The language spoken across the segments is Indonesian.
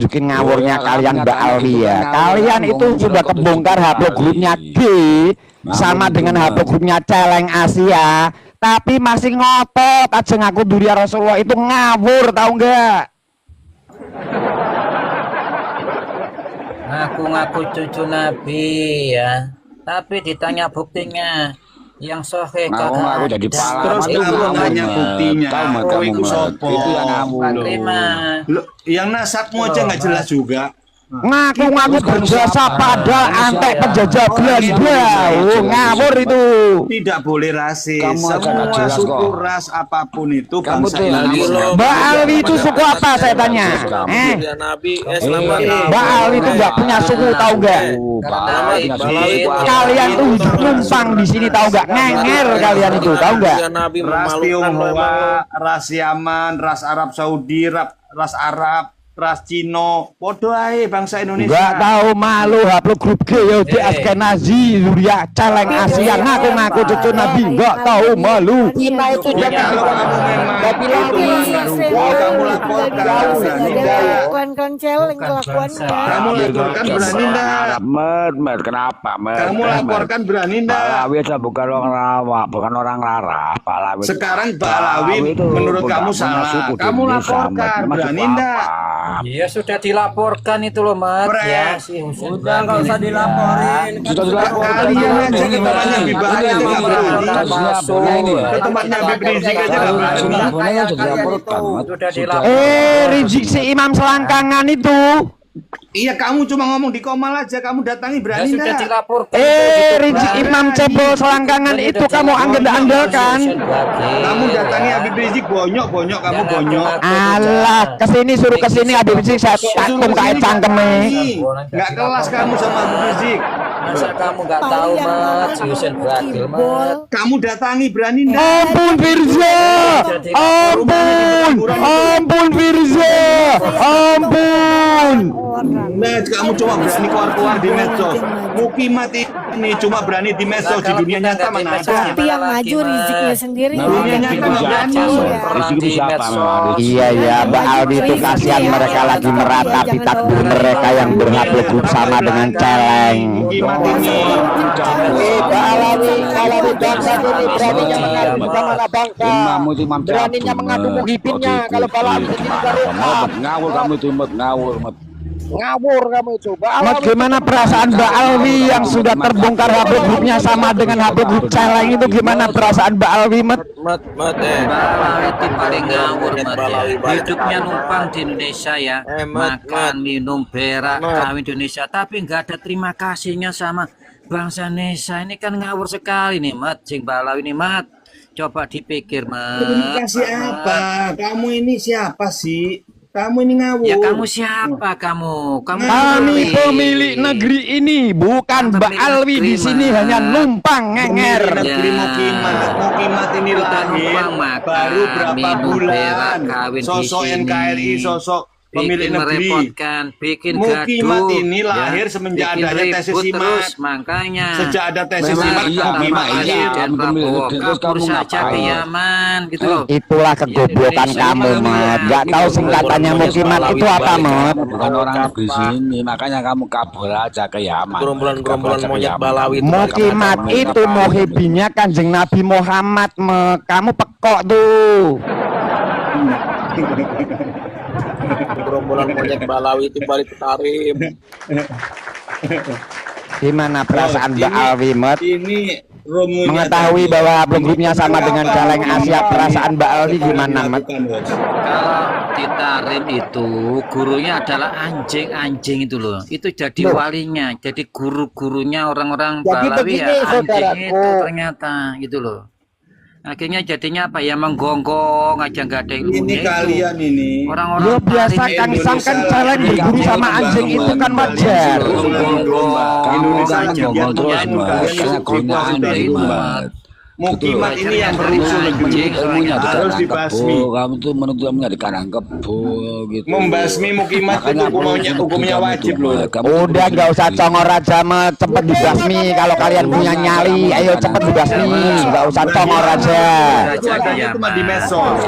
Tunjukin ngawurnya kalian Mbak Alwi ya. Kalian itu sudah kebongkar haplogrupnya G sama dengan haplogrupnya Celeng Asia, tapi masih ngotot aja ngaku Duria Rasulullah. Itu ngawur, tahu nggak? Ngaku-ngaku cucu Nabi ya, tapi ditanya buktinya yang sahih Ngaku kagak jadi ada. pahlawan. Terus Itu kamu ngawur, nanya Mat. buktinya. Tahu, Mat, Oh, kamu, itu Mat. sopo? Itu yang ngawur. Terima. Loh, yang nasabmu aja nggak jelas juga. Ngaku-ngaku berjasa pada antek penjajah Belanda. Oh, ngawur itu. Tidak boleh rasis. Kamu aja nggak Semua jelas suku kok. ras apapun itu Kamu bangsa tuh yang Indonesia. ngawur. Mbak Alwi itu suku apa saya tanya? Mbak Alwi itu nggak punya suku, tahu nggak? Kalian tuh hidup numpang di sini, tahu nggak? Ngenger kalian itu, tahu nggak? Ras Tionghoa, ras Yaman, ras Arab Saudi, ras Arab, ras Cino, podo ae bangsa Indonesia. Nggak tahu malu haplogrup G ya di Askenazi Duria Celeng Asia, ngaku-ngaku cucu Nabi, nggak tahu malu. Kita itu Ya, kalau kamu memang kamu laporkan berani nggak? kelakuan celeng kelakuannya. Kamu laporkan berani nggak? Mat, kenapa, Mat? Kamu laporkan berani Pak nggak? Lawi itu bukan orang Rawa, bukan orang Lara. Pak Lawi. Sekarang Pak Lawi itu menurut nggak kamu punya salah. suku di Kamu Indonesia, laporkan, Mat. Maksud berani apa? nggak? Ya sudah dilaporkan itu loh Mat ya si Husin. Udah nggak usah dilaporin. Sudah dilaporkan. Kalian aja ke tempatnya Habib Bahari aja nggak berani. Kasusnya ini ya. Ke tempatnya Habib Rizik aja nggak berani. Sebenarnya sudah dilaporkan, Mat. Sudah dilaporkan. Rizik si Imam Selangkangan itu. Iya, kamu cuma ngomong di Komal aja, kamu datangi Ya berani sudah nggak? dilaporkan. Rizik Imam Cebol Selangkangan itu kamu andal-andalkan. Kamu datangi Habib Rizik bonyok kamu bonyok. Alah, kesini suruh kesini Habib Rizik saya takung kayak cangkeme. Nggak kelas kamu sama Habib Rizik. Masa kamu nggak tahu Mat si Husin Bagil Mat. Kamu datangi berani nggak? Ampun Firza, ampun Firza, ampun. Nah, kamu cuma berani keluar di medsos. Mukimat ini cuma berani di medsos, di dunia nyata mana ada. Tapi yang maju Riziknya sendiri. Dunia nyata nggak berani. Rizik itu siapa memang? Iya ya, Mbak Alwi itu kasihan mereka lagi meratapi takdir mereka yang berhaplogrup sama dengan celeng. Mukimat ini. Mbak Alwi bangsa ini beraninya mengadu sama anak bangsa. Beraninya mengadu muhibinnya kalau Mbak Alwi sendiri baru Ngawur kamu itu, Mat. Ngawur, Mat. ngawur kamu coba. Mat, gimana perasaan Mbak Alwi yang sudah terbongkar haplogrupnya sama dengan haplogrup celeng itu, gimana perasaan Mbak Alwi, Mat? Balawi itu paling ngawur Mat ya. Hidupnya numpang di Indonesia ya, makan, minum, berak, kawin Indonesia, tapi nggak ada terima kasihnya sama bangsa Indonesia. Ini kan ngawur sekali nih Mat, Sing Balawi ini Mat. Coba dipikir Mat. Terima kasih apa? Kamu ini siapa sih? Kamu ini ngawur. Ya kamu siapa kamu? Kamu Kami pemilik negeri ini, bukan Mbak Alwi di sini hanya numpang ngenger. Negeri Mukimat ini lahir numpang makan, baru berapa minum, bulan. berak, kawin di Sosok sini. NKRI, sosok pemilik bikin negeri. merepotkan, bikin Mukimat gaduh. ini lahir semenjak bikin adanya tesis ribut Simat. terus, makanya Sejak ada tesis Memang Simat, iya, Mukimat memang lahir. iya. dan Pemilik Prabowo negeri, terus kabur kamu saja ngapain? ke Yaman gitu loh. Itulah kegoblokan kamu, Mat. Gak tahu singkatannya Mukimat itu apa, Mat? Bukan orang negeri sini, makanya kamu kabur aja ke Yaman. Gerombolan monyet Balawi itu. Mukimat itu muhibinya Kanjeng Nabi Muhammad, kamu pekok tuh. Gerombolan monyet Balawi itu balik ke Tarim. Gimana perasaan Mbak Alwi, Mat? Ini Romunya Mengetahui tadi. bahwa haplogrupnya sama dengan celeng Asia, perasaan Mbak Alwi gimana, Mat? Bukan, Bos. Kalau di Tarim itu gurunya adalah anjing itu loh. Itu jadi walinya, jadi guru-gurunya orang-orang Jadi Balawi begini, ya anjing saudaraku. itu ternyata gitu loh. Akhirnya jadinya apa ya, menggonggong aja nggak ada ilmunya Ini itu. kalian ini. Orang-orang Lo biasa Tarim Kang itu Sam kan celeng berguru sama anjing itu kan wajar. Kamu Indonesia kan aja ngomong biar terus, mengaku Mat. kalian Banyak suku gunaan sudah dari itu, Mat. Mukimat ini yang berusul negeri ilmunya di harus kanan dibasmi. kebo. Kamu tuh menuntut ilmunya di kanan kebo gitu. Membasmi mukimat itu hukumnya wajib loh. Udah nggak usah congor aja, cepet dibasmi. Kalau kalian punya nyali, ayo cepet dibasmi. Nggak usah congor aja. Katanya cuma di medsos.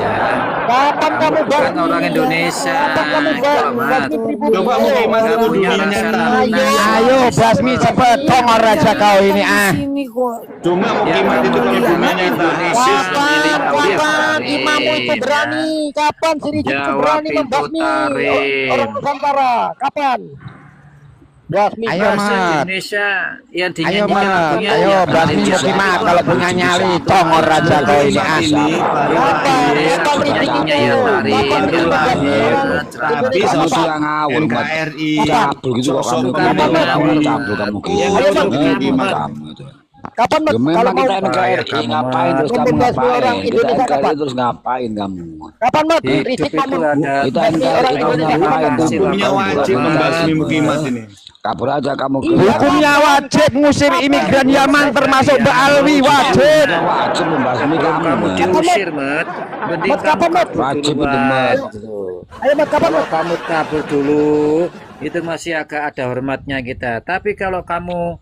Kapan kamu Bukan orang Indonesia. Coba mukimat itu dunia nyata. Ayo basmi cepet, congor aja kau ini ah. Sini kok. Cuma mukimat itu kalau dunia nyata. Kapan imammu itu berani? Kapan si Rizik itu berani membasmi orang Nusantara? Kapan? Basmi. Ayo Bahasa mat, Indonesia yang ayo dinyanyikan mat, lagunya ayo ya basmi bahasa mukimat. Kalau punya nyali, congor aja kau ini ah. Nyanyinya ya tari. Tapi Kamu tuh sosok yang ngawur, Mat. NKRI, Cabul gitu kok kamu. Bukan Cabul ngawur. kamu gitu. Yang Kamu ngawur itu. Kapan Ya, kalau memang mau kita NKRI ngapain terus kamu membasmi orang ngapain? Kita Indonesia NKRI kapan? terus ngapain kamu? Kapan mat? Hidup Rizik itu kamu ada Kita basmi NKRI orang terus Indonesia ngapain? kapan? hukumnya wajib membasmi mukimat ini. Kabur aja kamu. Hukumnya wajib ngusir imigran Yaman termasuk Mbak Alwi wajib. Wajib membasmi kamu. kamu Mat. diusir, Mat. Mending Mat, kapan, kamu Mat? kabur Wajib itu, duluan. Mat. Ayo mat kapan Kalau mat? kamu kabur dulu, itu masih agak ada hormatnya kita. Tapi kalau kamu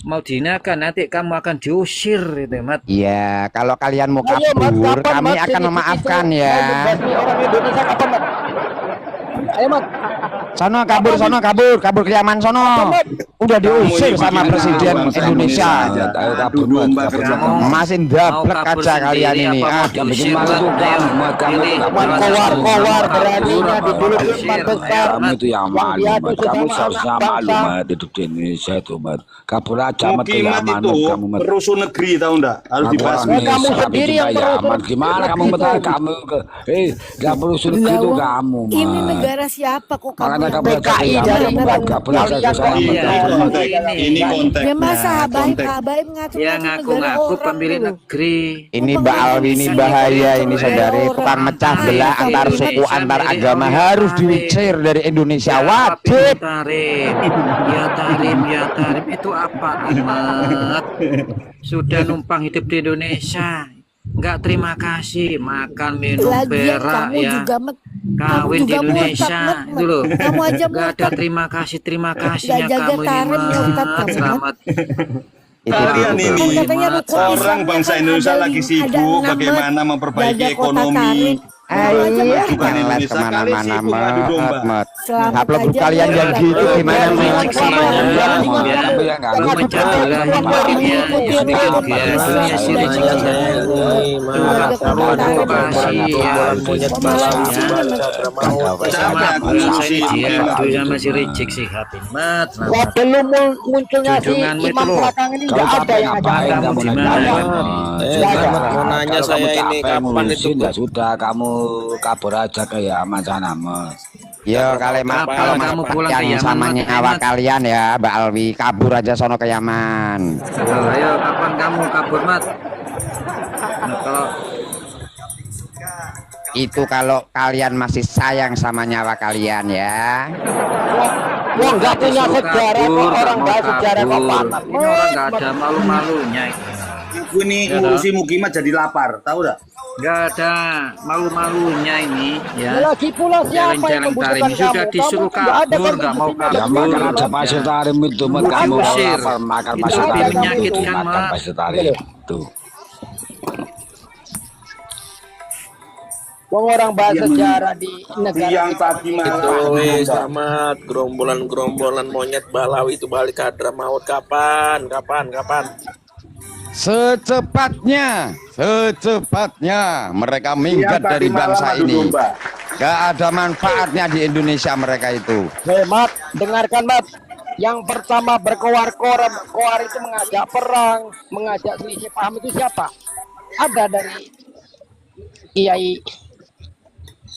mau dihinakan, nanti kamu akan diusir, itu, Mat. Iya, kalau kalian mau Ayo, Mat, kabur, kapan, kami Mat, akan si Rizik memaafkan itu ya. mau membasmi orang Indonesia kapan mat? Ayo mat. Sono kabur ke Yaman sono. Udah diusir sama Presiden Indonesia. Ayo kabur, Mat. Kabur, Mat. Masih dablek kabur aja kalian sendiri, ini apa ah. mau Yang bikin diusir, malu Mat? tuh Ayo, kamu, Mat. Kamu pilih. tuh Mat, kowar beraninya diduduk di Diusir, empat besar. Kamu itu yang malu, dia Mat. itu Kamu sama seharusnya anak malu, bangsa. Mat. Hidup di Indonesia itu, Mat. Kabur aja, Mat. Ke Mukimat Yaman, itu Mat. Kamu, Mat. berusul negeri, tahu enggak? Harus Aku dibasmi. orang Kamu Indonesia, sendiri tapi yang cinta berusul. Yaman. Gimana kamu betah kamu ke gak berusul gitu kamu, Mat. Ini negara siapa kok kamu? Makanya yang kamu PKI aja dari kamu mana? gak pernah Kalian saya kok sayang, Iya, Mat. ini konteks. Ini Ya konteks. masa habaib konteks. habaib ngatur Yang ngaku-ngaku pemilik negeri. Ini Mbak Alwi ini bahaya ini saudari, tukang mecah belah antar suku antar agama harus diusir dari Indonesia wajib. Tarim, ya tarim, ya tarim. Itu apa, Mat? Sudah numpang hidup di Indonesia, nggak terima kasih, makan minum Lagian berak kamu ya, juga kawin di Indonesia itu loh. Kamu aja Nggak ada terima kasihnya Nggak jaga kamu ini, tarim, murtad Mat. kamu, Selamat. Kalian Itu. ini katanya rukun orang Islam bangsa kan Indonesia ada lagi ada sibuk enam, bagaimana Mat. memperbaiki Jaga kota ekonomi. Tarim. Ayo, Bukan ngeles Indonesia, kemana-mana kalian sibuk adu domba. mat. Selamat Upload grup aja, kalian Mat. yang gitu gimana Jangan mat? Rizik semuanya. Kalau mecah belah dunia, ya dunia sini saja. Sama si dia sama si Rizik Sihab ini, Mat. Selamat. Belum munculnya si Junjunganmu itu imam loh. belakang ini Kamu nggak ada capek yang ngapain ngajak. kamu Kamu nanya? gimana? Mau nanya Kalau saya kamu ini capek kapan ngurusin, itu? ya sudah kamu kabur aja ke Yaman sana, Mas. Yo kalau Kapan kamu pulang ke yang Yaman, sama Mat? nyawa kalian ya Mbak Alwi kabur aja sono ke Yaman. Oh, ayo kapan kamu kabur, Mat? Nah, kalau Itu kalau kalian masih sayang sama nyawa kalian ya. Wah nggak punya disuruh sejarah kok kabur, orang mau bahas sejarah kok kabur. panas. Ini orang nggak ada malu-malunya ini. Aku ini ngurusi mukimat jadi lapar, tahu enggak? Nggak ada malu-malunya ini ya. Lagi pula siapa yang Jalan-jalan membutuhkan tarim kamu? sudah disuruh Kamu nggak ada kabur, nggak mau kontribusinya. Ya kabur. makan aja pasir tarim itu, Mas. Bukan Kamu kalau usir. lapar makan Itu pasir lebih tarim itu, menyakitkan, makan Mat. pasir tarim itu. Wong orang bahas sejarah di negara Yang kita. tadi Itu malam. selamat gerombolan monyet Balawi itu balik ke Hadramaut kapan? Secepatnya mereka minggat Yang dari tadi malam bangsa adu ini. domba. Gak ada manfaatnya di Indonesia mereka itu. Mat, dengarkan Mat. Yang pertama berkoar-koar itu mengajak perang, mengajak selisih paham itu siapa? Ada dari Kiai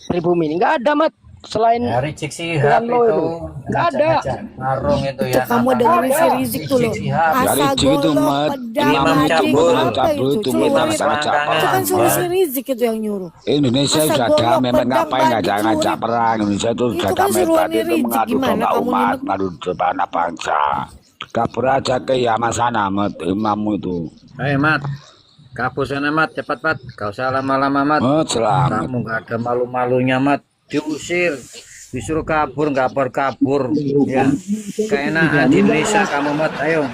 Pribumi ini nggak ada Mat. Selain Rizik Sihab Dengan lo itu. Nggak ada. Marung itu Itu ya. kamu dengerin si Rizik tuh loh. Dari itu, Mat. Imam cabul, cabul itu, Mat. Itu kan suruh si Rizik itu yang nyuruh. Indonesia Masa sudah golok damai, pedang ngapain ngajak dicuri? perang? Indonesia itu sudah Itu kan damai suruhan tadi itu Rizik, mengadu gimana domba kamu umat, nyimak? mengadu domba anak bangsa. Kabur aja ke Yaman sana, Mat. Imammu itu. Mat. Kabur sana Mat, cepat Mat. Gak usah lama-lama Mat. Selamat. Kamu gak ada malu-malunya Mat. Diusir, disuruh kabur, nggak kabur. Ya, keenakan di Indonesia kamu Mat. Ayo.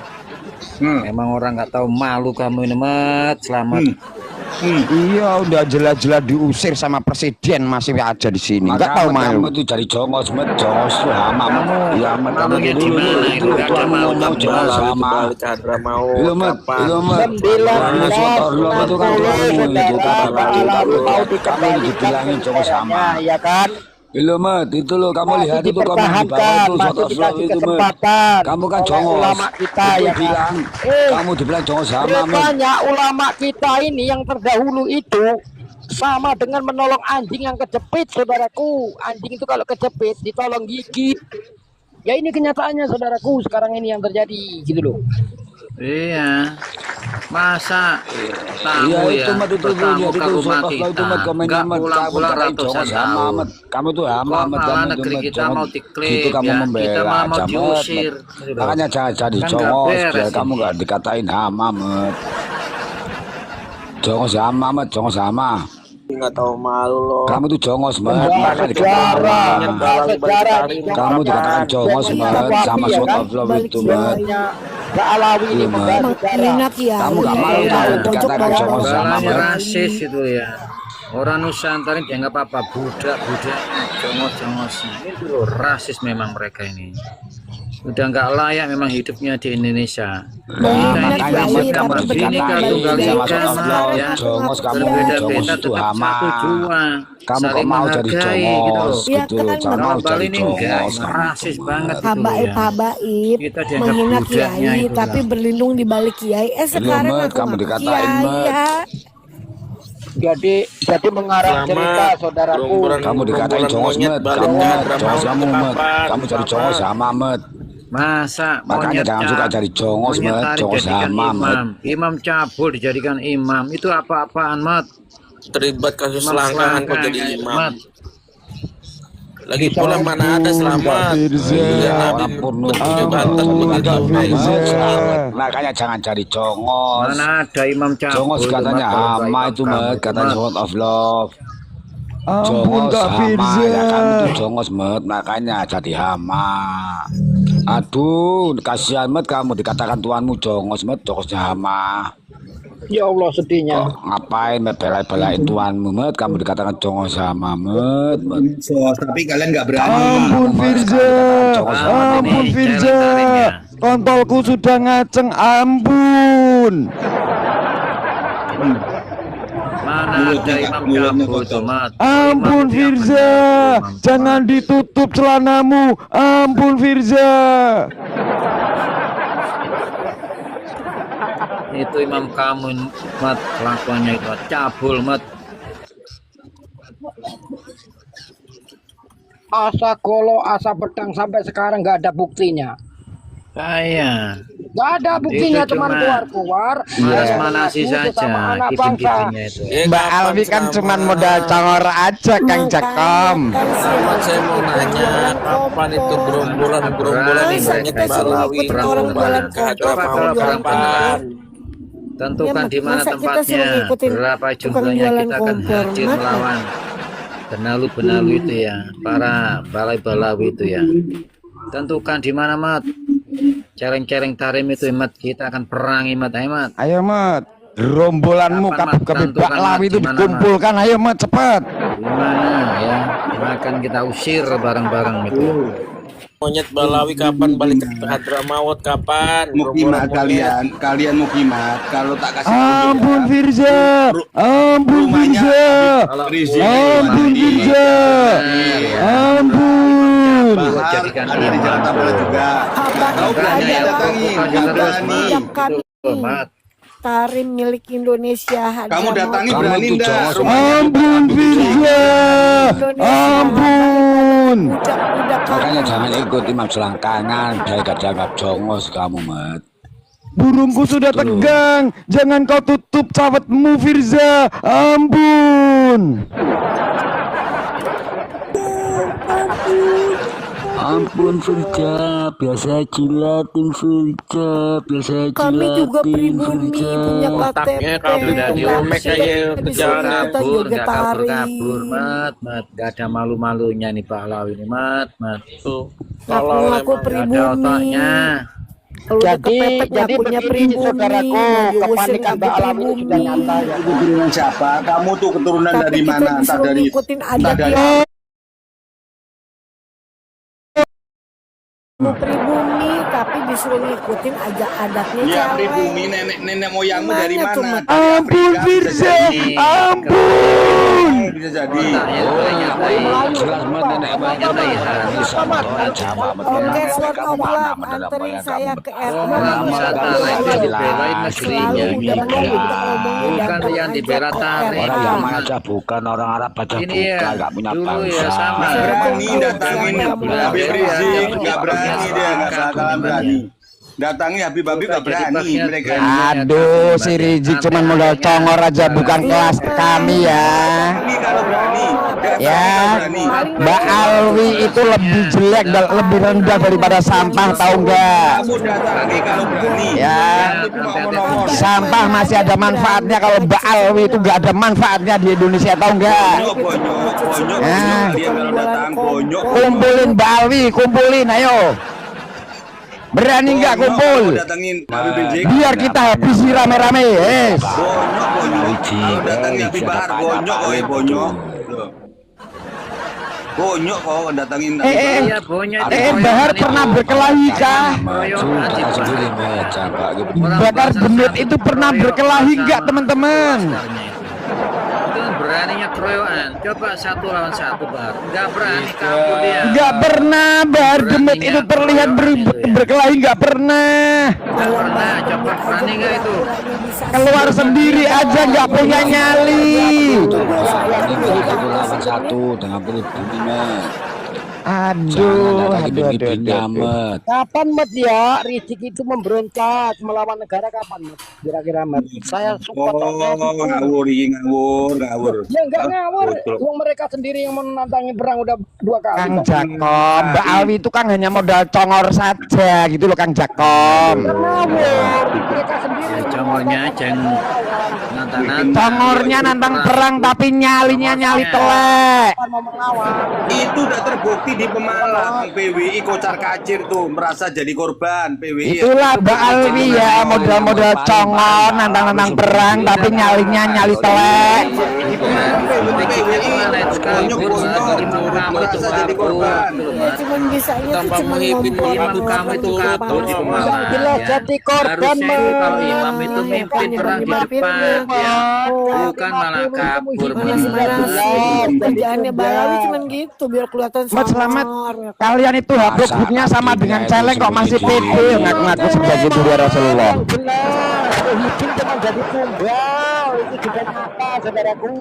Emang orang nggak tahu malu kamu ini Mat. Selamat. Iya, udah jelas-jelas diusir sama presiden masih aja di sini. Enggak tahu malu. Kamu tuh cari jongos, jongos lama. Ya, malunya di mana itu? Nggak ada malu kamu jongos sama. Balik ke Hadramaut. Iya, Mat. Iya, Mat. Itu kan kamu itu mau kamu dibilangin jongos sama. ya kan? Iya, Mat. Itu loh kamu lihat itu komen di bawah tuh masih shot of love dikasih itu, Mat. kesempatan Kamu kan oleh jongos. ulama kita Itu ya kan? bilang, kamu dibilang jongos sama, Mat. Rupanya ulama kita ini yang terdahulu itu sama dengan menolong anjing yang kejepit, saudaraku. Anjing itu kalau kejepit ditolong gigit. Ya ini kenyataannya, saudaraku. Sekarang ini yang terjadi, gitu loh. Iya. Masa tamu Iya, ya itu Mat, itu bertamu ke rumah itu kita, Mat, komennya, nggak Mat. pulang-pulang Kamu ratusan jongos sama, tahun. Mat. Kamu tuh hama, Kok Mat. malah Kamu negeri Mat, kita jangan mau diklik gitu kamu ya, membela kita malah mau aja, Mat. diusir. Makanya jangan jadi Kan nggak jongos, beres biar ini. kamu nggak dikatain hama, Mat. Jongos sama, Mat. Jongos sama. Nggak tahu malu loh. Kamu tuh jongos, Mat. Sejarah, Maka dikatakan sejarah, sejarah ini kamu dikatakan jongos, Mat. Sama shot of love itu, Mat. Gak Alawi ini Iya, Mat. membahas sejarah. Minat ya. Kamu nggak malu Iya, kalau pojok dikatakan bawah. jongos sama, Balanya Mat. rasis itu ya. Orang Nusantara ini dianggap apa? Budak-budak, jongos-jongosnya. Itu loh, rasis memang mereka ini. Udah nggak layak memang hidupnya di Indonesia. Minat makanya ya, Mat, tapi kamu benar dikatain tunggal sama ika, shot of love. ya. Jongos kamu, Berbeda-beda jongos itu tetap hama. satu jua. Kamu kok Saling mau jadi menghargai gitu jongos loh. Iya, gitu, kan jangan mau Kalau Bali jadi ini enggak, jongos kamu. rasis banget gitu loh Habaib, ya. habaib, Kita dianggap menghina budaknya kiai, itu tapi lah. berlindung di balik kiai. Sekarang Mat, aku kamu ngaku dikatain, kiai Mat. ya. Jadi mengarang cerita, saudaraku. Kamu dikatain jongos, Mat. Kamu, Mat. Jongos kamu, Mat. Kamu jadi jongos sama, Mat. Masa Makanya jangan suka jadi jongos, monyet Mat. tarik Jongos dijadikan sama, Mat. imam. Imam cabul dijadikan imam. Itu apa-apaan, Mat? Terlibat kasus Imam selangkangan kok selangkah, jadi imam. Mat. Lagi pula mana ada selamat. Iya, Nabi Orang purnu bertujuh bantas Ampun, begitu. Kak Firza. Makanya jangan cari jongos. Mana ada imam cabul. Jongos itu, katanya Mat, kalau nggak hama imam itu, kamu Mat. itu, Katanya Mat. shot of love. Ampun Jongos Kak hama, Firza. ya kamu tuh jongos, Mat. Makanya jadi hama. Aduh, kasihan, Mat. Kamu dikatakan tuanmu jongos, Mat. Jongosnya hama. Ya Allah, sedihnya. Kok ngapain bela-belain tuanmu, Mat? Kamu dikatakan jongos sama, Mat. Tapi kalian nggak berani. Ampun Firza. Ampun Firza. Kontolku sudah ngaceng, ampun. Mana ada imam cabul itu, Mat. Ampun Firza. Jangan ditutup celanamu. Ampun Firza. Itu imam kamu, Mat. Kelakuannya itu cabul, Mat. Asa golo, asa pedang sampai sekarang nggak ada buktinya. Saya Nggak ada buktinya, Itu teman cuma keluar-keluar. manas-manasi Itu saja sama anak bangsa. gibing-gibingnya itu. Mbak Alwi kan cuman modal congor aja Kang Jakom. Selamat, saya mau nanya kapan itu gerombolan Masa monyet kita suruh Balawi ikutin orang balik jualan ke kotor, Hadramaut jualan kapan? Tentukan Ya, di mana masa kita suruh tempatnya, ngikutin berapa tukang jumlahnya, jualan kita akan kompor, hadir Mat. melawan benalu-benalu itu ya, para balai balawi itu ya. Tentukan di mana, Mat. Cereng-cereng tarim itu, Mat. Kita akan perangi, Mat. Ayo, Mat. Ayo Mat, gerombolanmu Kapan, Mat? kabeh Tentukan, Mbak Lawi Mat, itu di mana, dikumpulkan. Ayo Mat, cepat. Di mana ya? Akan kita usir barang-barang itu. Monyet Balawi kapan balik ke Hadramaut kapan? Mukimat Gerombolan kalian mukimat. Kalau tak kasih Ampun Firza. Ampun rumahnya Firza. Rizik. Ampun Firza. Ampun. Buat jadikan Ada di Jakarta imam. Barat juga. Nggak tahu berani Makanya ya, datangi. tentukan Nggak terus, berani. Mat. Setiap kami Tuh, Mat. tarim milik Indonesia. Kamu datangi Kamu berani tuh enggak? jongos. Ampun Firza. Ampun. Makanya jangan ikut imam selangkangan. Biar gak dianggap jongos kamu, Mat. Burungku sudah tegang. Jangan kau tutup cawetmu Firza. Ampun. Ampun Firja, biasa jilatin Firja, biasa Kami juga pribumi punya Otaknya KTP. kabel Udah diomek kayak kejaran. kabur, Kita nggak kabur, joget mat, nggak ada malu-malunya nih Pak Lawi ini, mat. Tuh, Ngaku-ngaku Ada pribumi. otaknya. Kalau udah Jadi kepepet ngakunya begini pribumi. saudaraku, Ngejulusin kepanikan ngaku Mbak Alawi itu sudah pribumi. nyata ya. Itu keturunan siapa? Kamu tuh keturunan Tapi dari kita mana? Entah disuruh dari ngikutin entah adat dari yang mau pribumi, tapi disuruh ngikutin aja adatnya ya cewek. pribumi nenek moyangmu Gimana dari tuh, mana? Mat? Dari Ampun Afrika, Firza, jadi. ampun. bisa jadi. Otaknya nyatai. jelas banget nenek moyangnya dari sama orang Jawa. Oke, Sword of Love, anterin saya ke Oh, RT. nggak bisa tarik, yang dibelain Selalu negerinya. udah mau kita ngomongin Bukan datang yang aja dibela ke tarik. Orang RT. Yaman aja bukan, orang Arab aja Ini ya, bukan, nggak punya dulu ya, bangsa. sama. Nggak berani datangin Habib Rizik, nggak berani dia, nggak bakalan berani. Datangi Habib nggak berani mereka. Aduh, si Rizik cuman modal congor aja, bukan kelas kami ya. Ini kalau berani, Ya, Mbak Alwi itu lebih jelek dan lebih rendah daripada sampah, tahu nggak? kamu datangi kalau berani. Ya, Itu cuma ngomong. sampah masih ada manfaatnya, kalau Mbak Alwi itu nggak ada manfaatnya di Indonesia, tahu nggak? Bonyok, Ya. dia kalau datang bonyok. Kumpulin Mbak Alwi, kumpulin, ayo. Berani nggak kumpul? Datangin Habib Rizik. Biar kita habisi rame-rame, yes. Bonyok. Kalau datangin Habib Bahar bonyok, bonyok. Bonyok kok datangin Habib Bahar. Iya, bonyok itu Bahar koyokan pernah itu. berkelahi kah? Koyokan Kita itu. sendiri meja Pak gitu. Orang Bakar bahasa Demit satu itu pernah keroyokan berkelahi nggak, sama teman-teman? posternya itu. Itu kan beraninya keroyokan. Coba 1 lawan 1 Bar. Nggak berani kamu dia. Nggak pernah, Bahar Demit itu terlihat berkelahi, nggak pernah. Nggak pernah. Coba berani nggak itu? Keluar sendiri aja, nggak punya nyali. Ini satu lawan satu dengan pribuminya. Aduh, Jangan aduh, ada aduh, aduh. Mat. Kapan Mat ya Rizik itu memberontak melawan negara kapan Mat? Kira-kira Mat. Saya support ngawur, ngawur. Ya enggak ngawur. Betul. Uang mereka sendiri yang menantangi perang udah 2 kali. Kang Mat. Jakom, Mbak Alwi itu kan hanya modal congor saja gitu loh, Kang Jakom. Ngawur. Mereka sendiri. Ya congolnya aja yang nantang-nantang. Congornya nantang perang tapi nyalinya nyali telek. Mau melawan. Itu udah terbukti di Pemalang. PWI kocar kacir tuh merasa jadi korban PWI. Itulah Mbak Alwi ya, modal-modal congor nantang-nantang perang tapi nyalinya nyali telek. Mana itu kabur, Mat. Imam kamu itu merasa jadi kabur. korban. Ya cuman bisanya tuh Tanpa cuman menghipin ngompol Imam kamu itu kabur di Pemalang. Jelas ya. jadi korban, Harusnya itu Mat. kalau imam itu mimpin perang di depan ya. Bukan malah kabur. Mana sih kerjaannya Balawi cuman gitu biar kelihatan Mat, selamat. samar. Kalian itu hapus grupnya sama dengan celeng kok masih pede ngaku-ngaku sebagai dua Rasulullah. Yang jelas, Muhyiddin cuma jadi tumbal. Itu juga nyata, saudaraku.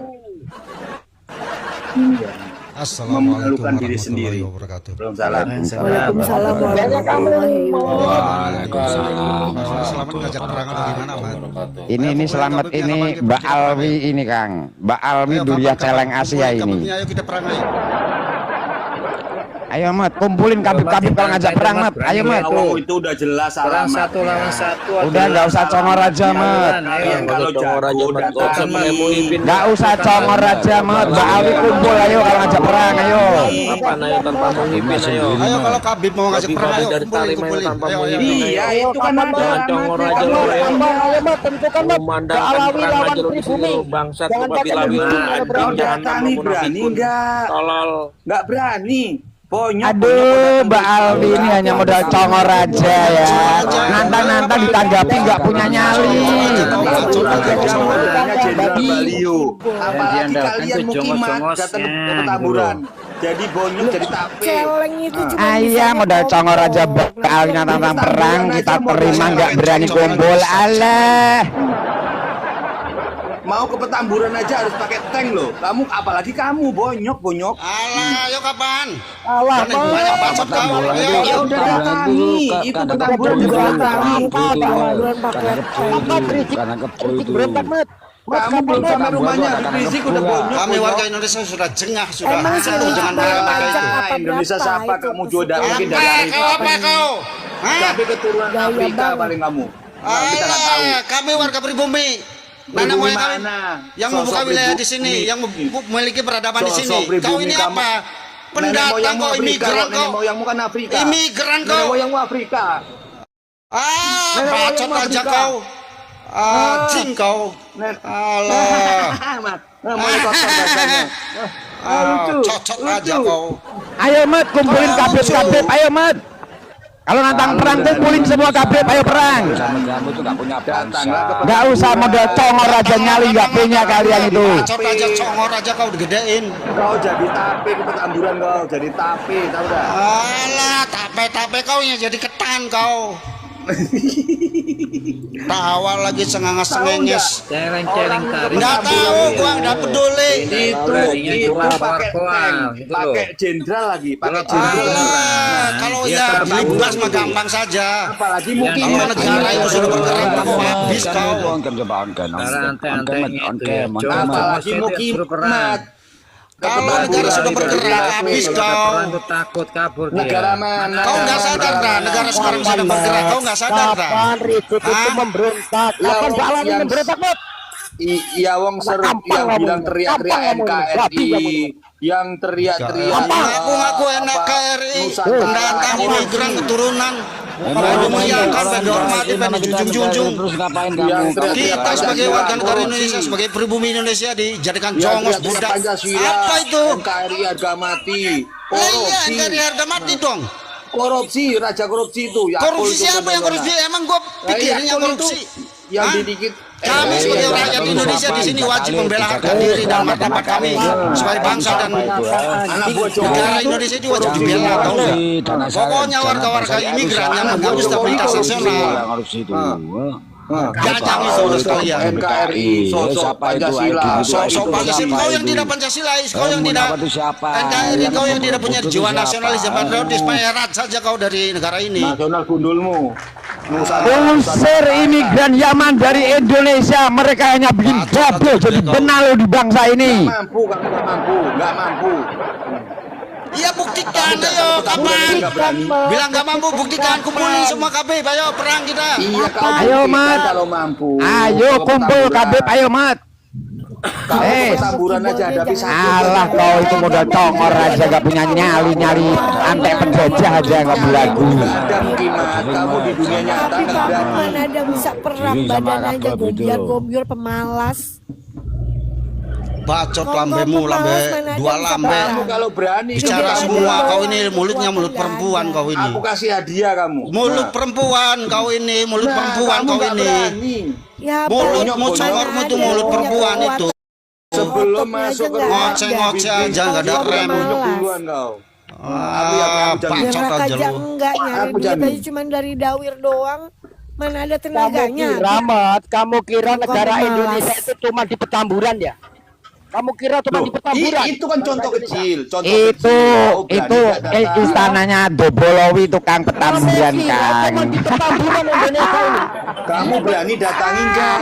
Assalamualaikum Memalukan diri warahmatullahi sendiri. wabarakatuh. Belum salah. Waalaikumsalam Banyak kamu Waalaikumsalam. Selamat ngajak perang atau gimana, Mat? Ini selamat ini Mbak Alwi ini Kang. Mbak Alwi Duria Celeng Asia ini. Ayo kita perang ayo. Ayo Mat, kumpulin kabib-kabib kalau ngajak perang Mat. Ayo Mat. Oh, itu udah jelas Perang alamatnya. 1 lawan 1. Udah nggak usah congor aja Mat. Kalian kalau jago datangi. Nggak usah congor aja Mat. Mbak Alwi kumpul ayo kalau ngajak perang ayo. Apa ayo tanpa menghipin ayo. Ayo kalau kabit mau ngajak Habib perang ayo dari kumpulin Talim kumpulin. tanpa Ayo ayo. menghipin. Iya, itu kan ada. Jangan congor aja Ayo, lo ya. ayo, Mat, tentukan, Mat. Memandangkan Alawi perang lawan aja lo di sini pribumi. lo bangsat Jangan lo pakai babi lawi lo menghina, anjing bro. jangan Datani tambah berani munafikun. enggak? Tolol. Nggak berani. Bonyok. Aduh, Mbak Alwi ini hanya modal congor aja ya. Nantang-nantang ditanggapi nggak punya nyali. Jadi Balio. Apalagi Yang diandalkan kalian tuh mukimat jongos-jongosnya, datang ke Petamburan. Jadi bonyok jadi tape. Celeng itu cuma Ayah modal congor aja Mbak Alwi nantang perang kita terima nggak berani kumpul. Alah. Mau ke Petamburan aja harus pakai tank loh. Kamu apalagi kamu bonyok. Alah, ayo kapan? Alah, Kan ibu banyak bacot kau. Ayo. Ya udah datangi. Itu Petamburan juga datangi. Bulan pakai Apa Rizik? Karena kebo Rizik itu. berontak, Mat. Kamu belum sampai rumahnya, berisik udah bonyok. Kami warga Indonesia sudah jengah sudah. Emang sih Satu dengan mereka itu. Indonesia siapa kamu juga mungkin dari Apa kau? Hah? tapi keturunan Gaya Afrika banget. paling kamu. Nah, kita nggak tahu. Kami warga pribumi. Nenek moyang kami yang membuka wilayah di sini, yang memiliki peradaban di sini. Kau ini apa? Pendatang kau, imigran kau. Nenek moyangmu kan Afrika. Imigran Nenek kau. moyangmu Afrika. Bacot aja kau. Cing kau. Alah. Mulai kotor dasarnya. Cocot aja kau. Ayo Mat, kumpulin kabib, ayo Mat. Kalau nantang perang kumpulin semua kabib, ayo perang. Kamu tuh gak punya bangsa. Nggak usah modal congor aja nyali, nggak punya kalian itu. Bacot aja, congor aja kau digedein. Kau jadi tape ke Petamburan kau, jadi tape, tahu dah. Alah, tape-tape kau yang jadi ketan kau. Tawa lagi cengangas-cengenges. Celeng-celeng tarik. Nggak tahu, gua nggak peduli. Itu pakai tank, gitu pakai jenderal lagi, pakai jenderal. Alah, kalau ya bebas mah gampang saja. Apalagi mungkin Kalau negara itu sudah bergerak, kau habis kau. apalagi Mukimat. Kalau negara sudah bergerak, habis kau. Takut kabur Negara mana? Kau nggak sadar dah, negara sekarang sudah bergerak. Kau nggak sadar dah. Kapan Ribut itu memberontak? Kapan Pak Alan yang- memberontak, Mat? Iya wong seru yang bilang teriak-teriak NKRI, yang teriak-teriak Ngaku-ngaku NKRI, pendatang imigran keturunan. Baru menyangka, baru hormati, baru junjung-junjung. Terus ngapain kamu? Kita sebagai warga negara Indonesia, sebagai pribumi Indonesia dijadikan jongos budak. Pancasila, Apa itu? NKRI harga mati, Lah iya, korupsi, NKRI harga mati dong. korupsi, raja korupsi itu. Yakult Korupsi itu siapa yang korupsi? benar-benar. Emang gue pikirin yang Yakult korupsi. itu yang Hah? dikit. Kami sebagai rakyat Indonesia di sini wajib membela harga diri dan martabat kami sebagai bangsa dan Anak buah negara Indonesia itu wajib dibela. Tahu nggak? Pokoknya warga-warga imigran yang mengganggu stabilitas nasional. Gajang itu sekalian. NKRI, sosok Pancasila, Sok Pancasila, kau yang tidak Pancasilais, kau yang tidak NKRI, kau yang tidak punya jiwa nasionalis dan patriotis, perat saja kau dari negara ini. nasional gundulmu. Usir imigran Yaman dari Indonesia, mereka hanya bikin gaduh jadi benalu di bangsa ini. Mampu, kamu nggak mampu, nggak mampu. Iya buktikan, ayo kapan? Bilang nggak mampu, buktikan, kumpulin semua KB, ayo perang kita. Iya, kau Ayo, buktikan Mat. kalau mampu. Ayo kumpul kabib, ayo Mat. Kamu Petamburan aja hadapi satu. Alah kau itu modal congor aja, gak punya nyali antek penjajah aja nggak belagu. Ada Mukimat, kamu di dunia nyata nggak berani. Mana ada bisa perang Diri sama badan aja Arab itu. gobiar pemalas. Bacot lambemu, lambe dua lambe. Kamu kalau berani Bicara kamu semua, kasih- kau ini mulutnya mulut perempuan kau ini. Aku kasih hadiah kamu. Mulut perempuan kau ini, mulut Nah, perempuan kamu kau nggak ini. berani. Ya, Mulutmu Pak, congormu mana itu ada mulut punya perempuan kekuatan. itu. Sebelum Ototnya masuk aja ke nggak rumah, ada. Ngoceh aja nggak ada Kau rem. malas. duluan kau. Bacot Gerak aja aja lu. enggak nyari Aku duit jamin. aja cuma dari dawir doang. Mana ada Kamu tenaganya? kira, Mat, kamu kira Kau negara pemalas. Indonesia itu cuma di Petamburan ya? Kamu kira cuma di Petamburan? Itu kan contoh kecil, contoh Itu kecil. Kau berani nggak datang? istananya Dobolowi tukang Petamburan Kamu kan. cuma di Petamburan Indonesia ini. Kamu berani datangin nggak?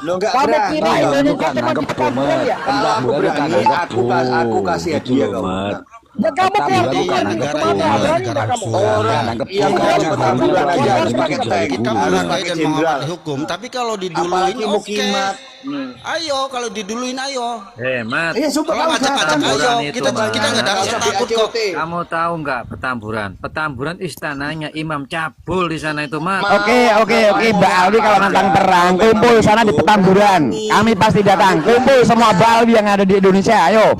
Lo nggak Kamu berani. kira Kalau Indonesia cuma di Petamburan ya? Kalau aku berani, aku kasih hadiah kau. Ya kamu keluar Iya, keluar di negara kemana? ini Berani negara nggak kamu? Orang yang mau ke Petamburan aja harus pakai tank, Kita harus menghargai pakai dan jenderal. menghormati hukum, tapi kalau diduluin Apalagi oke. Mukimat. Ayo, kalau diduluin ayo. Mat. Iya, super Kalau kamu ngajak-ngajak datang. ayo. Petamburan itu, Kita Mas. kita nggak ada rasa Nggak usah takut kok. BACOT. Kamu tahu nggak Petamburan? Petamburan istananya Imam Cabul di sana itu, Mat. Oke, Mbak Alwi kalau nantang perang kumpul sana di Petamburan. Kami pasti datang. Kumpul semua Mbak Alwi yang ada di Indonesia. Ayo,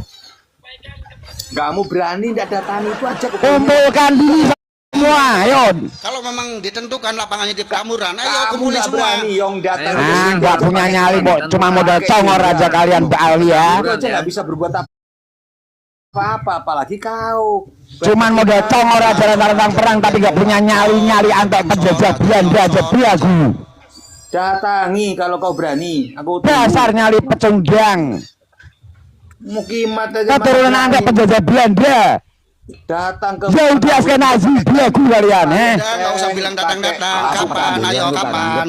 Kamu berani nggak datangi itu aja. kumpulkan diri semua. Ayo. Kalau memang ditentukan lapangannya di Petamburan, ayo Kamu kumpulin nggak semua. berani, yang datang. Ah, nggak punya nyali, cuma modal congor aja kalian Mbak Alwi ya. Itu aja nggak bisa berbuat apa-apa, apalagi kau. Cuman modal congor aja nantang perang tapi nggak punya nyali antek penjajah Belanda aja belagu. Datangi kalau kau berani. Aku tunggu. Dasar nyali pecundang. Mukimat aja. Keturunan antek penjajah Belanda. Datang ke Saudi Askenazi belagu kalian Udah, nggak usah bilang datang-datang. Kapan? Ayo kapan?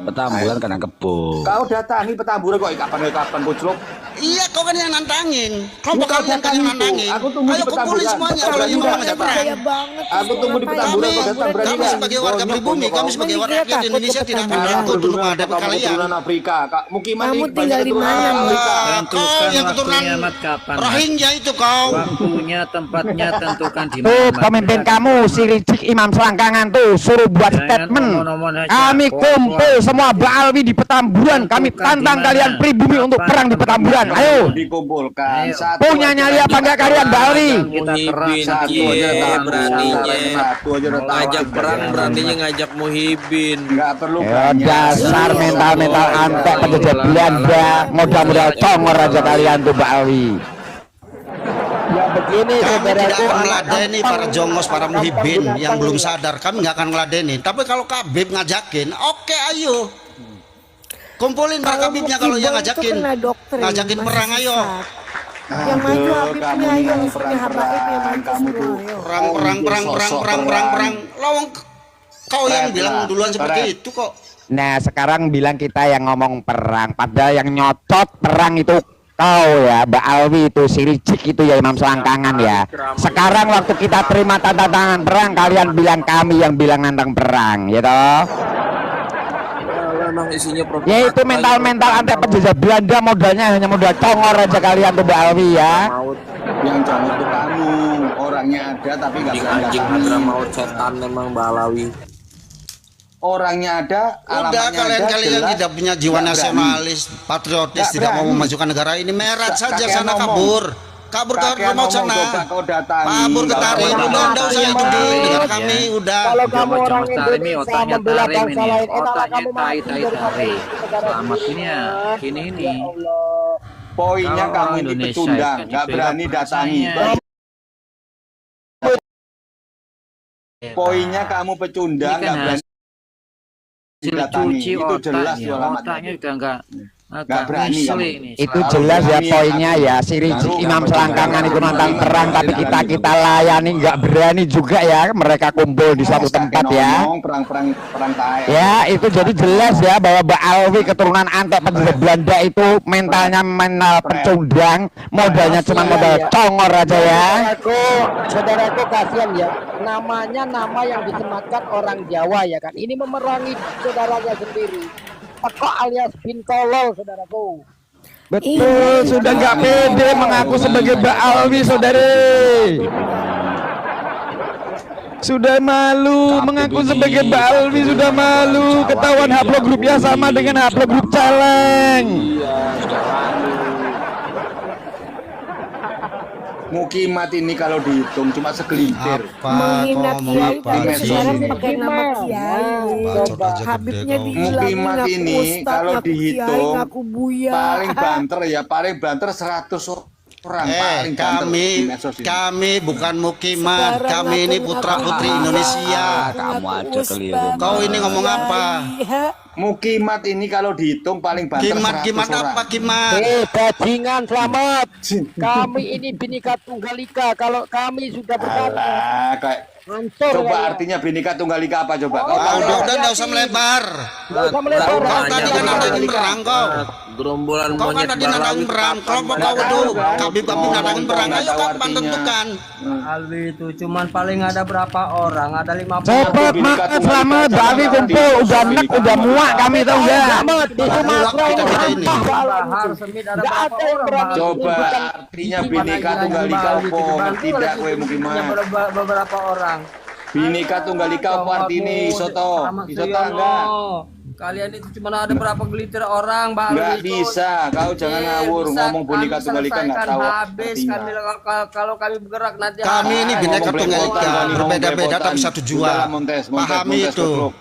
Petamburan kena kebo. Kau datangi Petamburan kok kapan Kucluk? Iya, kau kan yang nantangin. Kelompok kalian kan yang nantangin. Aku tunggu di Ayo kumpulin Petamburan. semuanya kalau yang mau ngajak perang. Kaya banget. Aku tunggu di Petamburan kok datang berani Kami nggak? sebagai warga pribumi, kami sebagai rakyat Indonesia tidak akan takut untuk menghadapi kalian. Keturunan Afrika. Mukiman Kamu ini tinggal banyak di keturunan mana, Mat? Afrika. Kau yang keturunan waktunya, Mat, kapan, Mat? Rohingya itu kau. Waktunya, tempatnya tentukan di Tuh mana. Mat. pemimpin kamu si Rizik Imam Selangkangan tuh suruh buat Jangan statement. ngomong-ngomong aja. Kami kumpul semua Baalwi di Petamburan. Kami Tentukan tantang di mana. kalian pribumi untuk Kapan perang di Petamburan. tempatnya. Ayo. Dikumpulkan. Ayo. Satu Punya aja. nyali apa enggak kalian Baalwi? Kita keras, Satu Iya, aja datang. beraninya. Satu aja datang. Ngajak perang beraninya ngajak Muhibin. Nggak perlu Ya banyak. dasar mental-mental antek penjajah Belanda. Modal-modal congor aja kalian tuh Baalwi. Ya begini Kami tidak saudaraku, akan meladeni para jongos, para muhibin yang belum sadar. Kami nggak akan meladeni. Tapi kalau Kabib ngajakin, oke ayo. Kumpulin para Kabibnya kalau yang ngajakin. Ngajakin perang ayo. Yang maju Habibnya, ayo yang punya habaib yang maju Kamu semua, tuh. ayo. Perang. Lawang kau yang bilang duluan seperti itu kok. Nah sekarang bilang kita yang ngomong perang. Padahal yang nyocot perang itu kau ya Baalwi itu si Rizik itu ya Imam Selangkangan ya. Sekarang waktu kita terima tanda tangan perang kalian bilang kami yang bilang nantang perang ya toh. Memang isinya Ya itu mental-mental antek penjajah Belanda modalnya hanya modal congor aja kalian tuh Baalwi ya. Yang jangan itu kamu. Orangnya ada tapi nggak berani anjing datangi. Hadra maut setan memang Balawi. Orangnya ada, Udah alamatnya kalian-kalian yang jelas. tidak punya jiwa Nggak berani. nasionalis, patriotis, Nggak tidak mau berani. memajukan negara ini, merat saja Kakean sana ngomong. kabur. Kabur ke Kakean rumah ngomong, sana. coba kau datangi. Kabur ke Nggak Tarim, usah udah enggak usah itu di negara Ya. kami, udah. kalau Udah kamu macam orang Tarim ini Indonesia otaknya membela Tarim bangsa ini. lain, enalah Otaknya kamu mati tai dari Tarim. negara Selamat sendiri, ini ya. Mat. Gini ini. Ya Allah. Poinnya Kalau kamu orang ini Indonesia pecundang, itu nggak dibela berani datangi. bahasanya. Poinnya kamu pecundang, Ini kan nggak berani hasil datangi. cuci Itu jelas otaknya. tuh alamatnya. Otaknya udah enggak berani kamu. ini. Itu Kalau jelas ya berani, poinnya ya si Rizik Imam Selangkangan itu nantang perang tapi kita layani nggak berani juga ya mereka kumpul di suatu tempat ya. Perang tae. Ya itu jadi jelas ya bahwa Baalwi keturunan antek penjajah Belanda itu mentalnya mental pecundang, modalnya cuma modal congor aja ya. Saudaraku kasihan ya. Namanya nama yang disematkan orang Jawa ya kan. Ini memerangi saudaranya sendiri. Teko alias bin tolol saudaraku. Betul, sudah nggak pede mengaku sebagai Baalwi saudari. Sudah malu mengaku sebagai Baalwi, sudah malu. Ketahuan haplogrupnya sama dengan haplogrup Caleng. Mukimat ini kalau dihitung cuma segelintir. Apa Menghina kau mau Kiai apa tapi sih? sekarang pakai nama Kiai. Bacot aja Habibnya gede kau. dibilangin Mukimat ngaku ini ustad, kalau ngaku kiai, dihitung ngaku buya. paling banter 100 orang paling banter Kami di medsos ini. kami bukan mukimat, Sekarang kami ini ngaku putra putri buya, Indonesia. kamu ngaku aja ustad, keliru. Kau ini ngomong apa? Iya. Mukimat ini kalau dihitung paling banter 100 Kimat orang. apa kimat? Bajingan selamat. Kami ini Bhinneka Tunggal Ika. Kalau kami sudah bersatu, Alah, kayak hancur. coba kalian. artinya Bhinneka Tunggal Ika apa coba? Kau Ah, tahu udah nggak? nggak usah melebar. Nggak usah melebar. Kau tadi kan nantangin perang kau. Gerombolan Kau kan monyet tadi nantangin Balawi. perang. Kelompok kau itu Kabib nantangin perang. Ayo kapan tentukan? Alwi itu cuman paling ada berapa orang? Ada 50. Cepet maaf selamat Baalwi kumpul udah nek udah muak kami tahu nggak? Selamat di Sumatera ini Kita ini. sampah Baalwi. Bahar Semit ada Nggak berapa ada yang orang? berani. Coba artinya Bhinneka Tunggal Ika apa? Tidak kowe Mukimat. Beberapa orang. Bhinneka Tunggal Ika apa artinya Soto? Isoto enggak? Kalian itu cuma ada berapa gelintir orang, Mbak Alwi Nggak itu. bisa, kau jangan ngawur ngomong Bhinneka Tunggal Ika nggak tahu habis artinya. kami kalau kami bergerak nanti Kami ini habis. Bhinneka Ngomong Tunggal Ika, belepotan, berbeda-beda ngomong tapi satu jua. Udahlah, Montes, Pahami Montes, itu. goblok.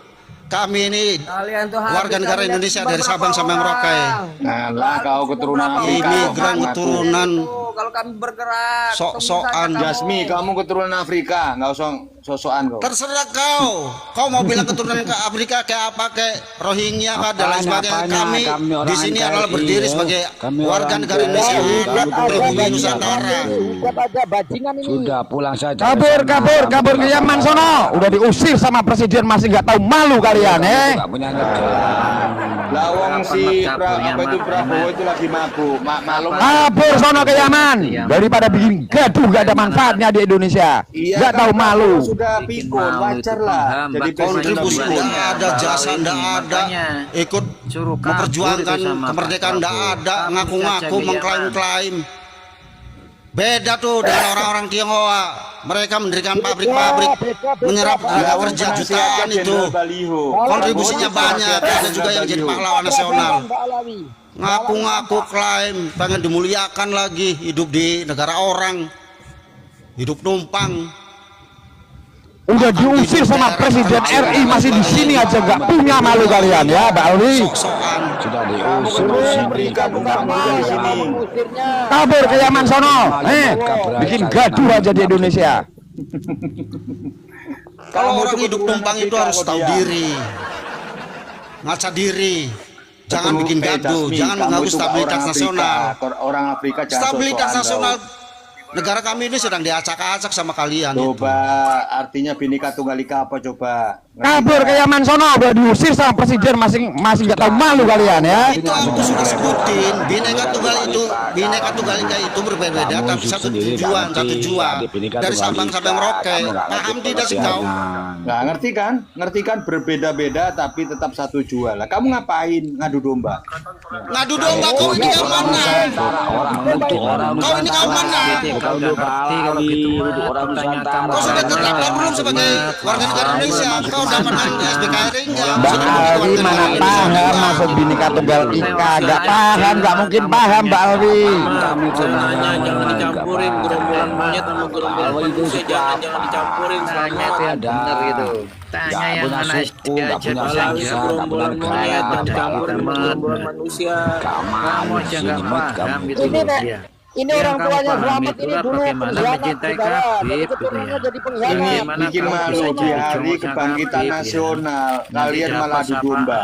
Kami ini Kalian tuh habis, warga negara kalian Indonesia cuma dari berapa Sabang sampai orang? Merauke. Nah lah kau keturunan Afrika. Imigran keturunan kalau kami bergerak. Sok-sokan. Jasmi, kamu keturunan Afrika, nggak usah sosokan kau. Terserah kau mau bilang keturunan ke Afrika kayak apa, kayak Rohingya dan lain sebagainya. Kami di sini adalah berdiri sebagai warga negara Indonesia, pribumi Nusantara. Sudah pulang saja. Kabur ke Yaman sono. Udah diusir sama presiden masih nggak tahu malu kalian, Nggak punya Lawang si Prabowo itu lagi mabuk, malu. Kabur sono ke Yaman daripada bikin gaduh gak ada manfaatnya di Indonesia. Iya, Nggak tahu malu. Sudah pikun, wajar lah. Jadi Kontribusi presiden tidak ada, jasa tidak ada, ikut memperjuangkan kemerdekaan tidak ada, ngaku-ngaku, mengklaim-klaim. Beda tuh dengan orang-orang Tionghoa. Mereka mendirikan pabrik-pabrik, menyerap tenaga kerja jutaan itu. Kontribusinya banyak, ada juga yang jadi pahlawan nasional. Ngaku-ngaku klaim, pengen dimuliakan lagi, hidup di negara orang, hidup numpang. Udah diusir sama presiden RI masih di sini aja nggak punya malu kalian ya, Mbak Alwi. Sok-sokan. Sudah diusir. Kabur ke Yaman sono. Bikin gaduh aja di Indonesia. Kalau orang hidup numpang itu harus tahu diri, ngaca diri, jangan bikin gaduh, jangan mengganggu stabilitas nasional. Orang Afrika jangan Stabilitas sosokan nasional negara kami ini sedang diacak-acak sama kalian. Coba artinya Bhinneka Tunggal Ika apa coba? Kabur ke Yaman sono, udah diusir sama presiden masih nggak tahu malu kalian ya. Itu aku sudah sebutin, Bhinneka Tunggal Ika itu berbeda-beda tapi satu tujuan. Dari Sabang sampai Merauke. Paham tidak sih kau? Nggak ngerti kan berbeda-beda tapi tetap satu jual. Lah kamu ngapain ngadu domba? Ngadu domba kau ini kau mana? Kau ini kau mana? Kau udah ngerti kalau gitu Kau sudah tetapkan belum sebagai warga negara Indonesia? Kau udah menang SBKRI enggak? Mbak Alwi mana paham maksud Bhinneka Tunggal Ika, nggak paham, nggak mungkin paham Mbak Alwi. Jangan dicampurin gerombolan monyet sama gerombolan manusia, jangan dicampurin. Tanya itu yang benar gitu. Tanya yang mana aja bisa gerombolan monyet dan campurin gerombolan manusia. Kamu aja nggak paham itu dia. Ini orang tuanya Selamat ini dulu bagaimana mencintai Habib gitu ya. jadi Ini pengkhianat. bikin malu di hari kebangkitan nasional. Kalian malah adu domba.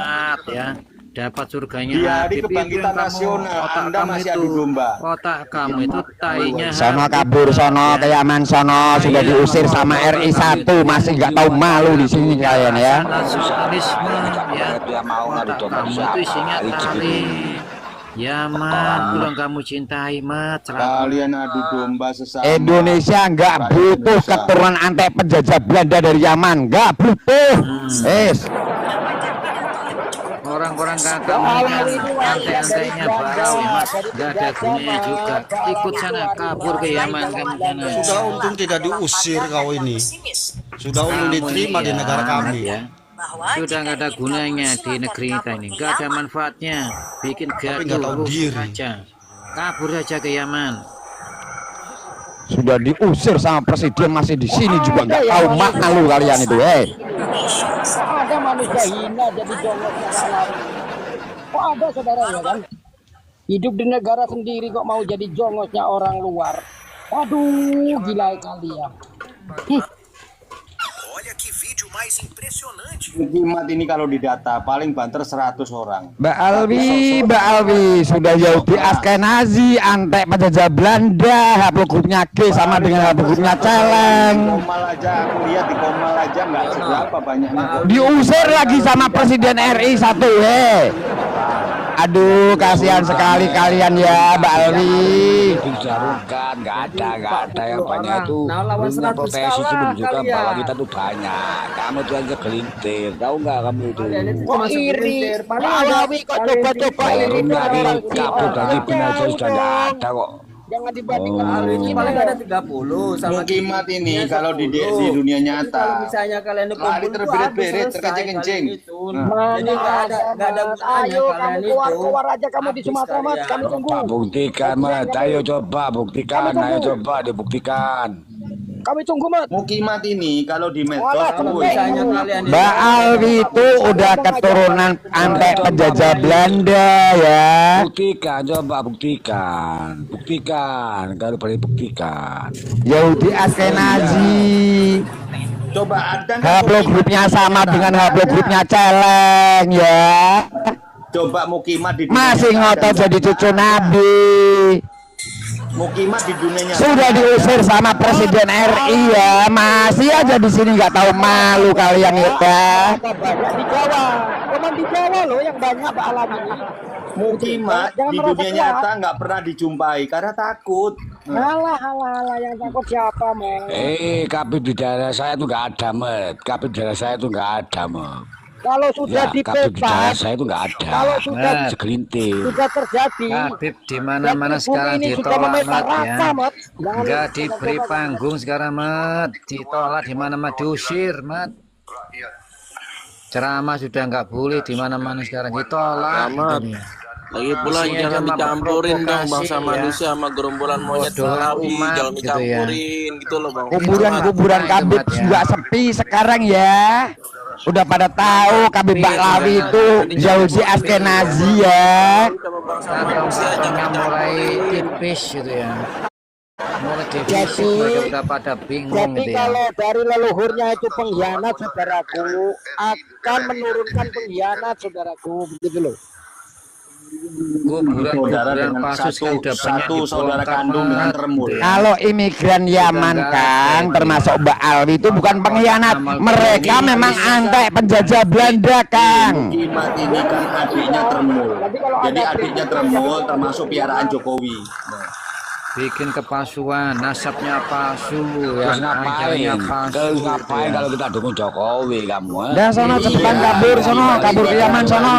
Ya. Dapat surganya Di hari Habib itu kebangkitan yang kamu, nasional, otak Anda kamu masih itu, adu domba. otak kamu itu tainya Sono kabur sono ke Yaman sono, sudah diusir sama RI 1 masih nggak tahu malu di sini kalian ya. nasionalisme ya. Dia mau ngadu Otak domba kamu itu isinya tali. Ya mat, kurang kamu cintai mat. Kalian adu domba sesama. Indonesia nggak butuh keturunan antek penjajah Belanda dari Yaman, nggak butuh. Orang-orang kata antek-anteknya Balawi mat, nggak ada gunanya juga. Ikut sana, kabur ke Yaman kamu sana. Sudah untung tidak diusir kau ini. Sudah untung diterima di negara kami. Ya. Sudah nggak ada gunanya di negeri kita ini, nggak ada manfaatnya, bikin gaduh aja, kabur aja ke Yaman. Sudah diusir sama presiden masih di sini juga nggak tahu makna lu kalian itu. Ada manusia hina jadi jongos kok ada saudara ya kan? Hidup di negara sendiri kok mau jadi jongosnya orang luar. Waduh, gila kalian. Jimat ini kalau didata paling banter 100 orang. Mbak Alwi sudah Yahudi Askenazi, antek penjajah Belanda, haplogrupnya G sama dengan haplogrupnya Celeng. Komal aja, aku lihat di Komal aja nggak seberapa banyaknya. Diusir lagi sama presiden RI 1 Aduh, kasihan sekali kalian ya, Mbak Alwi. Dijarukan, nggak ada yang banyak itu. Punya profesi itu juga bahwa kita tuh banyak. Kamu tuh aja gelintir, tahu nggak kamu itu? Kok iri? Balawi kok coba-coba iri orang kabur dari penjajah sudah nggak ada kok. Jangan dibandingkan Ini paling ada 30 sama Mukimat ini kalau di dunia Kalau nyata. misalnya kalian Lari terberit-berit, terkencing-kencing. Jadi nggak ada gunanya Ayo kalian kamu itu. keluar aja kamu di Sumatera Mas, kami tunggu. Buktikan, Mat. Ayo coba buktikan, ayo coba dibuktikan. Kami tunggu, Mat. Mukimat ini kalau di medsos Misalnya kalian Mbak Alwi itu udah keturunan antek penjajah Belanda ya. Buktikan, coba buktikan. Buktikan, kalau boleh buktikan. Yahudi Askenazi. coba ada nggak Haplogrupnya sama dengan haplogrupnya celeng ya. coba Mukimat di dunia Masih nyata ngotot ada jadi cucu Nabi. Mukimat di dunia nyata Sudah diusir sama Presiden RI ya. Masih aja di sini nggak tahu malu kalian ya. Banyak di Jawa. Cuman di Jawa loh yang banyak Pak Alam ini. Mukimat Jangan di merasa dunia kuat. nyata nggak pernah dijumpai karena takut. Halah, yang takut siapa, Mas? Kabin di daerah saya itu nggak ada, Met. Kabin di daerah saya itu nggak ada, Met. Kalau sudah Ya, kabin di daerah dipecat, saya itu nggak ada. kalau sudah Segelintir. sudah terjadi, Habib di mana-mana yang sekarang ini sudah ditolak, memetak Mat, ya. rata, Mat. Jangan Enggak diberi panggung sekarang, Mat. Ditolak di mana-mana, diusir, Mat. Ceramah sudah nggak boleh di mana-mana sekarang, ditolak. Mat. Lagi pula Isinya jangan cuma dicampurin dong provokasi, bangsa ya. manusia sama gerombolan monyet Bodoh Balawi, umat, jangan gitu ya. dicampurin gitu loh bang. Kuburan Kabib Mat, ya. juga sepi sekarang ya. Udah pada tahu Kabib Baklawi itu Yahudi Askenazi ya. Sama bangsa Kantong manusia kantongnya jangan mulai dicampurin. tipis gitu ya. Mulai defisit, mereka udah pada bingung Jadi gitu ya. kalau dari leluhurnya itu pengkhianat, saudaraku, akan menurunkan pengkhianat, saudaraku, begitu loh. Saudara Kuburan dengan Pasus kan udah banyak satu saudara dibongkar, kandung dengan Mat, remul. gitu ya. Kalau imigran Yaman Kang, termasuk Mbak Alwi itu bukan pengkhianat. Mereka memang antek penjajah Belanda Kang. Mukimat ini kan adiknya Tremul. Jadi adiknya Tremul termasuk piaraan Jokowi. Bikin kepalsuan, nasabnya palsu, Terus ya, ngapain? ajalnya palsu. Terus gitu ngapain ya. kalau kita dukung Jokowi kamu? Dan sono cepetan kabur sono, kabur ke Yaman sono.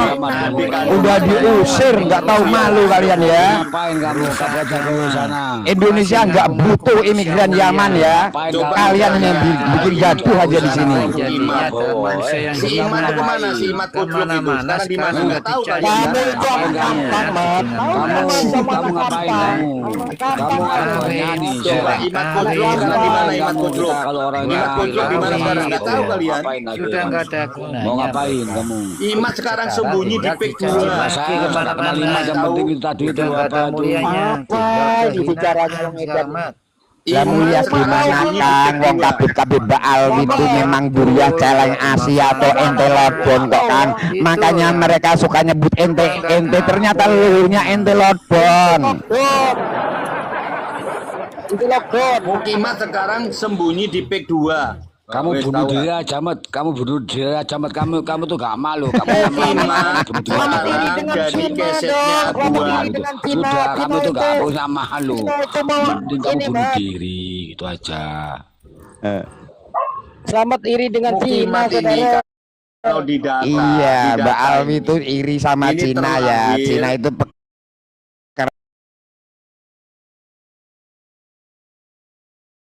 Udah diusir, nggak tahu malu kalian ya. Ngapain kamu kabur aja ke sana? Indonesia nggak butuh imigran Yaman ya. Kalian yang bikin gaduh aja di sini. Jadinya ada manusia yang Si Imat itu kemana? Si Imat Kudruk itu sekarang di mana? Nggak tahu kalian. Kamu itu anak kampang, Mat. Kamu ngapain kamu? Kamu apa nyanyi? Coba Imat Kudruk sekarang di mana Imat Kudruk? Kalau orang Imat Kudruk di mana sekarang? Nggak tahu kalian. Sudah nggak ada gunanya. Mau ngapain kamu? Imat sekarang sembunyi di PIK 2. Saya nggak kenal Imat, yang penting itu tadi itu Udah nggak ada apa itu? mulianya. Apa ini bicaranya yang edan? Ya mulia gimana Kang, wong kabib-kabib Mbak Alwi itu memang duriah celeng Asia atau ente lodon kok Kang. Makanya mereka suka nyebut ente, ternyata leluhurnya ente lodon. Itu lockdown. Mukimat sekarang sembunyi di PIK 2. Kamu Wes, bunuh tahu diri nggak? aja, Mat. Kamu bunuh diri aja, Mat. Kamu tuh gak malu. Kamu gak malu. Mukimat Bunuh diri aja. sekarang jadi kesetnya dua. Sudah, kamu tuh gak punya malu. itu mau Mending kamu ini, bunuh Mat. diri, gitu aja. Selamat iri dengan Cina, Mukimat ini saudara. kalau di data. Iya, di Mbak data Alwi ini. itu iri sama Ini Cina ya. terlahir. Cina itu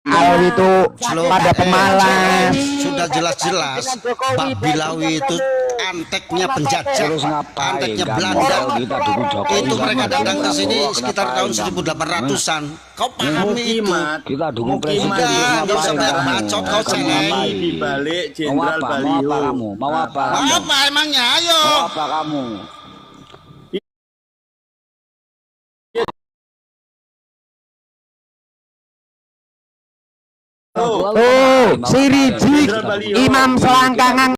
Alwi itu pada pemalas. Sudah jelas-jelas Babi Lawi itu anteknya penjajah, Terus ngapain anteknya kamu? Belanda. Kalau kita dukung Jokowi, Itu mereka sama datang ke Jokowi, sini kenapa sekitar tahun kamu? 1800-an. Kau pahami itu? Mukimat. Kita dukung Mukimat presiden. ini Udah, nggak usah Ngapain banyak kamu? bacot, kau Kamu celeng. ngapain? Di balik Mau Jenderal apa? Mau Baliho. apa kamu? Mau apa? Mau kamu? apa emangnya? Ayo. Mau apa kamu? Tuh. Tuh, si Rizik, Jenderal Baliho. Imam Selangkangan